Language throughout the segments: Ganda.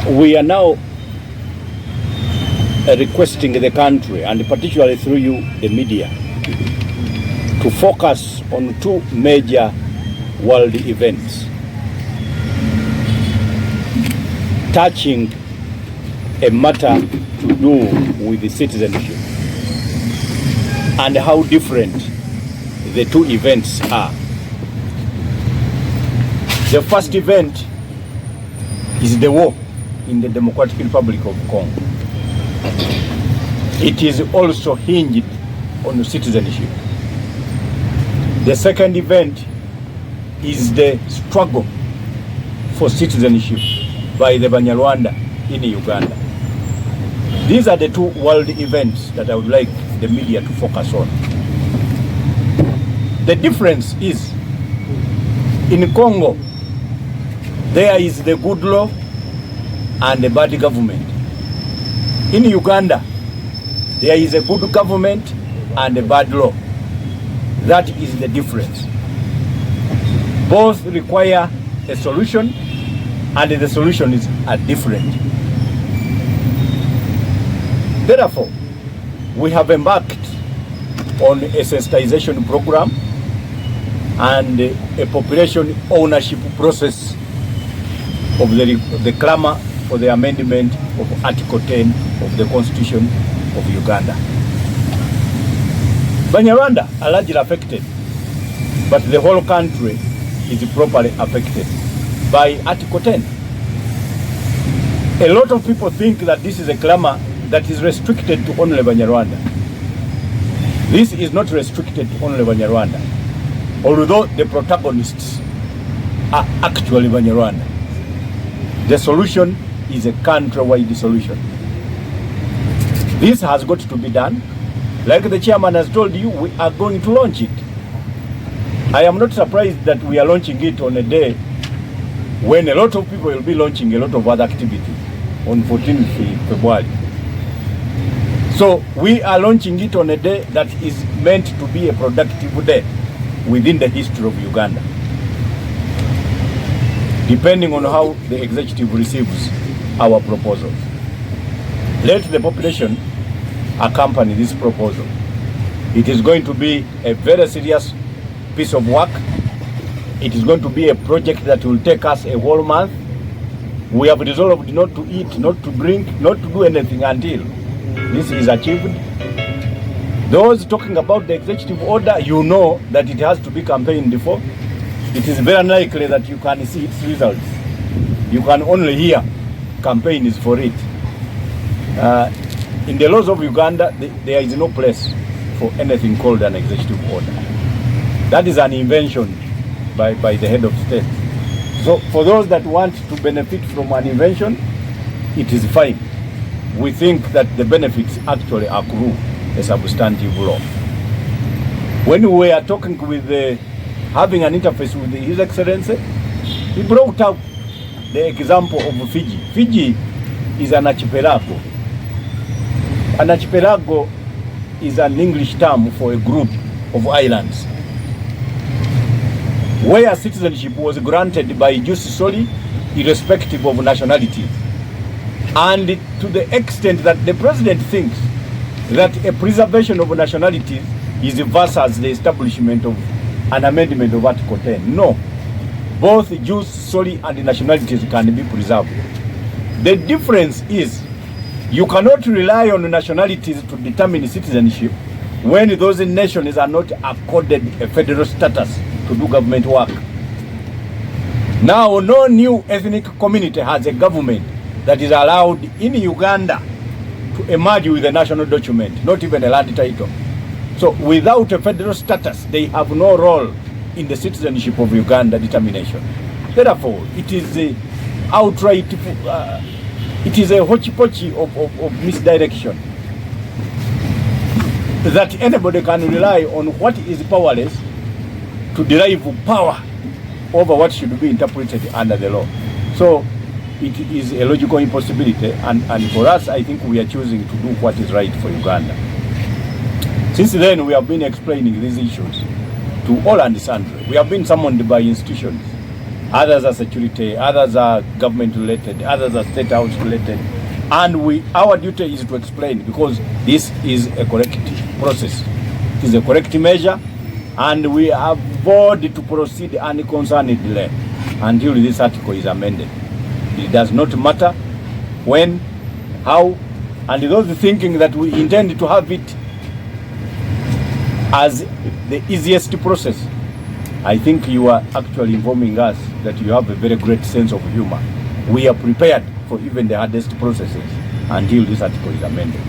We are now requesting the country, and particularly through you, the media, to focus on two major world events touching a matter to do with the citizenship and how different the two events are. The first event is the war in the Democratic Republic of Congo. It is also hinged on citizenship. The second event is the struggle for citizenship by the Banyarwanda in Uganda. These are the two world events that I would like the media to focus on. The difference is, in Congo, there is the good law and the bad government. In Uganda, there is a good government and a bad law. That is the difference. Both require a solution, and the solutions are different. Therefore, we have embarked on a sensitization program and a population ownership process of the clamor for the amendment of Article 10 of the Constitution of Uganda. Banyarwanda are largely affected, but the whole country is properly affected by Article 10. A lot of people think that this is a clamor that is restricted to only Banyarwanda. This is not restricted to only Banyarwanda, although the protagonists are actually Banyarwanda. The solution is a country-wide solution. This has got to be done. Like the chairman has told you, we are going to launch it. I am not surprised that we are launching it on a day when a lot of people will be launching a lot of other activity on 14th February. So we are launching it on a day that is meant to be a productive day within the history of Uganda, depending on how the executive receives our proposals. Let the population accompany this proposal. It is going to be a very serious piece of work. It is going to be a project that will take us a whole month. We have resolved not to eat, not to drink, not to do anything until this is achieved. Those talking about the executive order, you know that it has to be campaigned for. It is very unlikely that you can see its results. You can only hear campaigns for it. In the laws of Uganda, there is no place for anything called an executive order. That is an invention by the head of state. So for those that want to benefit from an invention, it is fine. We think that the benefits actually accrue a substantive law. When we are talking with having an interface with His Excellency, he brought up the example of Fiji. Fiji is an archipelago. An archipelago is an English term for a group of islands where citizenship was granted by jus soli, irrespective of nationality. And to the extent that the president thinks that a preservation of nationality is versus the establishment of an amendment of Article 10. No. Both jus soli and nationalities can be preserved. The difference is you cannot rely on nationalities to determine citizenship when those nations are not accorded a federal status to do government work. Now, no new ethnic community has a government that is allowed in Uganda to emerge with a national document, not even a land title. So without a federal status, they have no role in the citizenship of Uganda determination. Therefore, it is a outright, it is a hochi-pochi of misdirection that anybody can rely on what is powerless to derive power over what should be interpreted under the law. So it is a logical impossibility, and for us, I think we are choosing to do what is right for Uganda. Since then, we have been explaining these issues to all and sundry. We have been summoned by institutions others are security, others are government related, others are state house related. And our duty is to explain, because this is a correct process. It is a correct measure, and we avoid to proceed unconcernedly until this article is amended. It does not matter when, how, and those thinking that we intend to have it as the easiest process, I think you are actually informing us that you have a very great sense of humor. We are prepared for even the hardest processes until this article is amended.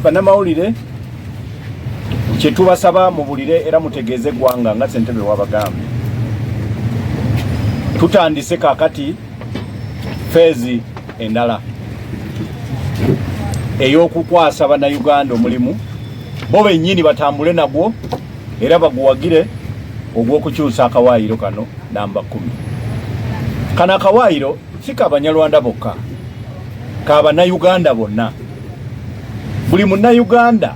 Banamawulire kyetubasaba mubulire era mutegeeze eggwanga nga ssentebe wabagambye, tutandise kaakati feezi endala ey'okukwasa bannayuganda omulimu, bo bennyini batambule nagwo era baguwagire ogw'okukyusa akawaayiro kano namba 10. Kano akawaayiro si ka Banyarwanda bokka, ka bannayuganda bonna. Buli munnayuganda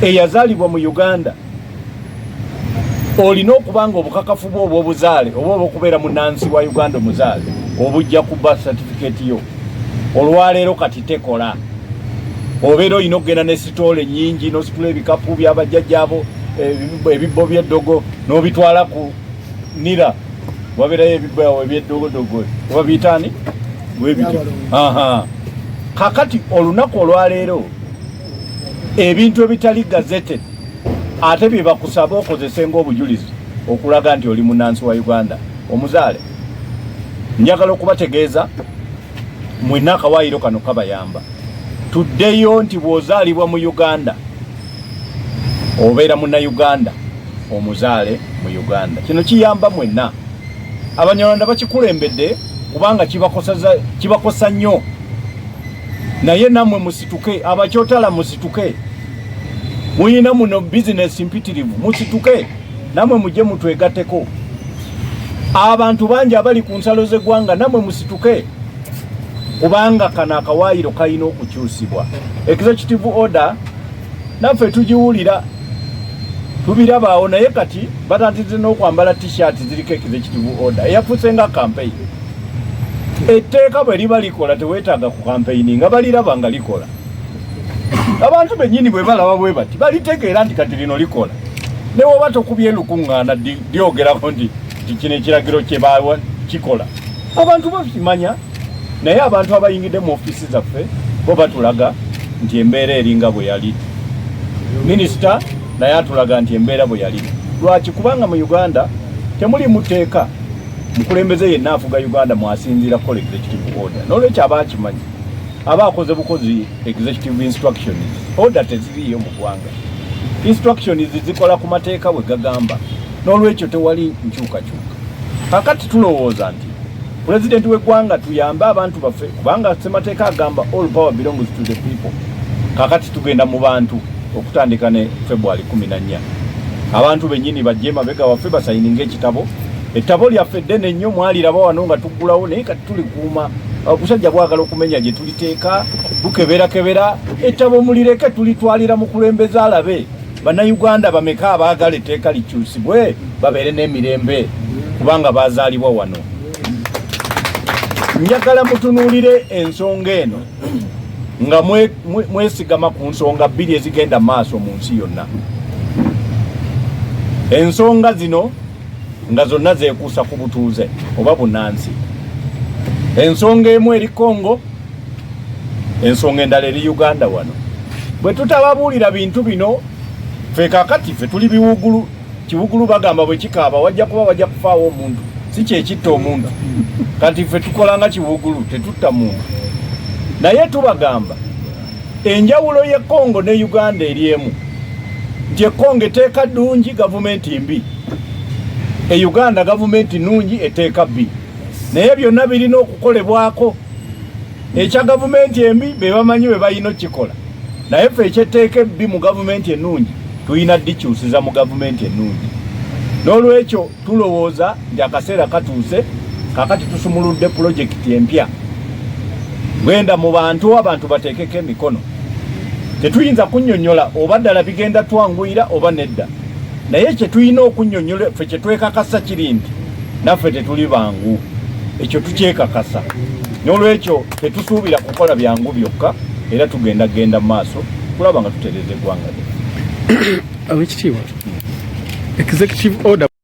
eyazaalibwa mu Uganda olina okubanga obukakafu bwo obw'obuzaale oba obw'okubeera munnansi wa Uganda omuzaale obujja ku birth certificate yo. Olwaleero kati tekola, obeera olina okugenda ne sitoole nnyingi n'ositula ebikapu by'abajjajjaabo, ebibbo by'eddogo n'obitwala ku nira, wabeerayo ebibbo eby'eddogodogo oba biyitaani webityo. Kakati olunaku olwaleero ebintu ebitali gazetted ate bye bakusaba okozese ng'obujulizi okulaga nti oli munnansi wa Uganda omuzaale. Njagala okubategeeza mwenna akawaayiro kano kabayamba. Tuddeyo nti bw'ozaalibwa mu Uganda obeera munnayuganda omuzaale mu Uganda. Kino kiyamba mwenna. Abanyarwanda bakikulembedde kubanga kibakosa nnyo. Naye nammwe musituke, abakyotala musituke. Muyina muno business mpitirivu, musituke nammwe mujje mutwegatteko. Abantu bangi abali ku nsalo z'eggwanga nammwe musituke, kubanga kano akawaayiro kalina okukyusibwa. Executive order naffe tugiwulira tubirabaawo, naye kati batandize n'okwambala t-shirt ziriko executive order eyafuuse nga campaign. Etteeka bwe liba likola teweetaaga ku campaign nga baliraba nga likola. Abantu bennyini bwe balaba bwe bati balitegeera nti kati lino likola. Ne woba tokubye lukuŋŋaana lyogerako nti kino ekiragiro kye baawa kikola. Abantu bakimanya, naye abantu abayingidde mu ofiisi zaffe bo batulaga nti embeera eringa bwe yali. Minisita naye atulaga nti embeera bwe yali. Lwaki? Kubanga mu Uganda temuli muteeka mukulembeze yenna afuga Uganda mwasinziira kukola executive order. N'olwekyo aba akimanyi, aba akoze bukozi executive instructions. Order teziriyo mu ggwanga. Instructions zikola ku mateeka bwe gagamba. N'olwekyo tewali nkyukakyuka. Kakati tulowooza nti pulezidenti w'eggwanga tuyambe abantu baffe, kubanga ssemateeka agamba all power belongs to the people. Kakati tugenda mu bantu okutandika ne February 14. Abantu bennyini bajje mabega waffe basayininga ekitabo. Ettabo lyaffe ddene nnyo mwaliraba wano nga tuggulawo, naye kati tulikuuma. Okusajja bwagala okumenya gye tuliteeka, tukeberakebera. Ettabo mulireke tulitwalira mu kulembeza alabe bannayuganda bameka abaagala etteeka likyusibwe babeere n'emirembe kubanga baazaalibwa wano. Njagala mutunuulire ensonga eno nga mwesigama ku nsonga bbiri ezigenda maaso mu nsi yonna. Ensonga zino nga zonna zeekuusa ku butuuze oba bunnansi. Ensonga emu eri Congo, ensonga endala eri Uganda wano. Bwe tutababuulira bintu bino, ffe kaakati ffe tuli biwugulu. Kiwugulu bagamba bwe kikaaba wajja kufaawo omuntu, si kyekitta omuntu. Kati ffe tukola nga kiwugulu, tetutta muntu. Naye tubagamba enjawulo ye Congo ne Uganda eri emu. Nti Congo eteeka ddungi, gavumenti mbi. Uganda gavumenti nnungi, eteeka bbi. Naye byonna birina okukolebwako. Ekya gavumenti embi be bamanyi bwe balina okukikola. Naye ffe ekyeteeka ebbi mu gavumenti ennungi tulina ddikyusiza mu gavumenti ennungi. N'olwekyo tulowooza nti akaseera katuuse, kakati tusumuludde pulojekiti empya Gwenda mu bantu abantu batekeke emikono. Tetuyinza kunnyonnyola oba ddala bigenda twanguyira oba nedda. Naye kye tulina okunnyonnyola ffe kye twekakasa kiri nti naffe tetuli bangu. Ekyo tukyekakasa. N'olwekyo tetusuubira kukola byangu byokka era tugenda mu maaso kulaba nga tutereza eggwanga. Ekitiibwa executive order